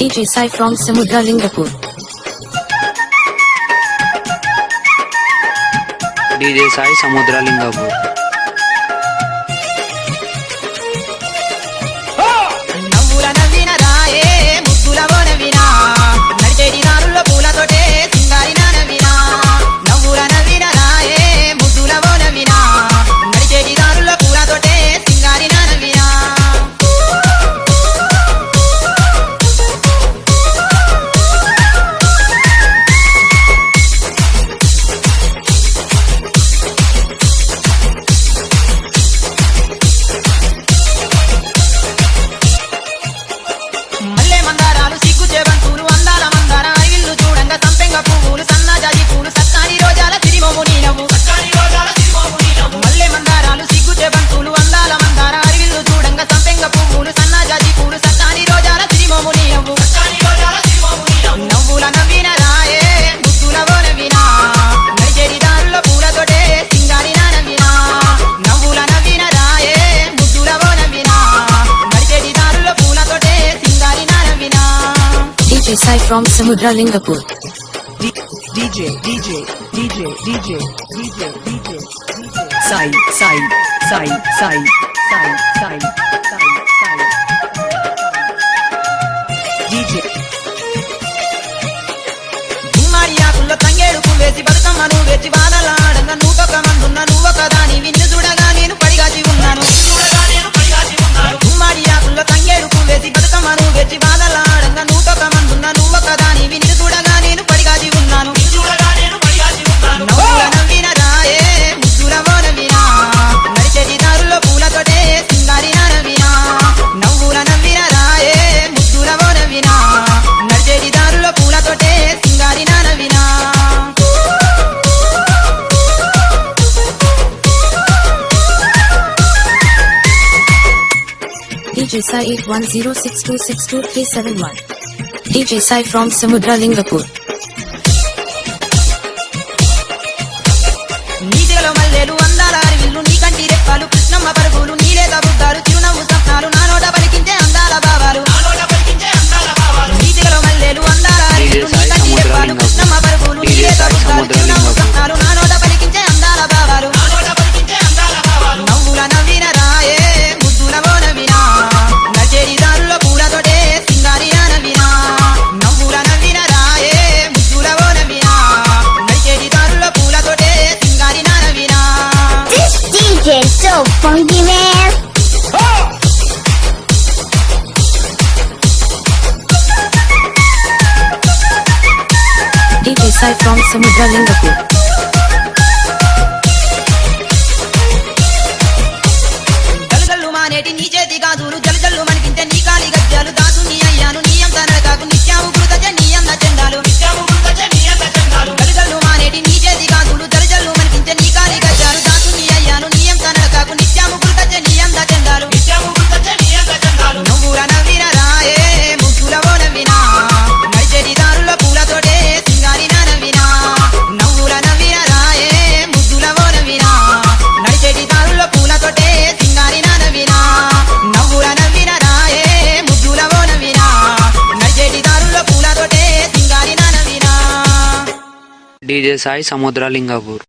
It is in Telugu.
DJ Sai from Samudra Lingapur. DJ Sai Samudra Lingapur. DJ Sai from Samudra Lingapur. DJ Sai DJ భూమారియాకుల్లో తంగేడుకు వేసి బతుకమ్మను వేచి వానలాడంగా నువ్వొక మందున్న నువ్వొక దాని విన్ను చూడగా నేను పడిగాచి ఉన్నాను. భూమారియాకుల్లో తంగేడుకు వేసి బతుకమ్మను వేచి వానలాడంగా నువ్వొక మందున్న నువ్వొక దాని విన్ను చూడగా నేను పడిగాచి ఉన్నాను. నవ్వుల నవ్విన రాయే ముద్దులవో నవ్వినా నడిచేటి దారుల్లో పూలతోటే సింగారి నవ్వినా. నవ్వుల నవ్విన రాయే ముద్దులవో నవ్వినా నడిచేటి దారుల్లో పూలతోటే సింగారి నవ్వినా. DJ Sai 8106262371. DJ Sai from Samudra Lingapur. నీటిలో మల్లెలు అందాల అరివిల్లు నీ కంటి రెప్పాలు కృష్ణమ్మ పరుగులు నీలే తబుద్దాలు చిరునవ్వు సప్నాలు నా నోట పలికించే అందాల భావాలు. నీటిలో మల్లెలు అందాల అరివిల్లు నీ కంటి రెప్పాలు కృష్ణమ్మ పరుగులు నీలే తబుద్దాలు చిరునవ్వు సప్నాలు నా నోట పలికించే అందాల భావాలు. నవ్వుల నవ్విన రాయే ముద్దులవో నవ్వినా నడిచేటి దారుల్లో పూలతోటే సింగారి నవ్వినా. నవ్వుల నవ్విన రాయే ముద్దులవో నవ్వినా నడిచేటి దారుల్లో పూలతోటే సింగారి నవ్వినా. This DJ is so funky, man. DJ Sai from Samudra Lingapur. జల్జల్లు మానేటి నీ చేతి గాజులు జల్జల్లు మనిపించే నీ కాలి గజ్జాలు దాసు నీ అయ్యాను నీ అంత నరకాకు నిత్యాము కృతజ నీ అన్న చందాలు. జల్జల్లు మానేటి నీ చేతి గాజులు జల్జల్లు మనిపించే నీ కాలి గజ్జాలు దాసు నీ అయ్యాను నీ అంత నరకాకు నిత్యాము కృతజ నీ అంత చందాలు. నవ్వుల నవ్విన రాయే ముద్దులవో నవ్వినా నడిచేటి దారుల్లో పూలతోటే సింగారి నవ్వినా. నవ్వుల నవ్విన రాయే ముద్దులవో నవ్వినా నడిచేటి దారుల్లో పూలతోటే సింగారి నవ్వినా. నవ్వుల నవ్విన రాయే ముద్దులవో నవ్వినా నడిచేటి దారుల్లో పూలతోటే సింగారి నవ్వినా. DJ Sai Samudra Lingapur.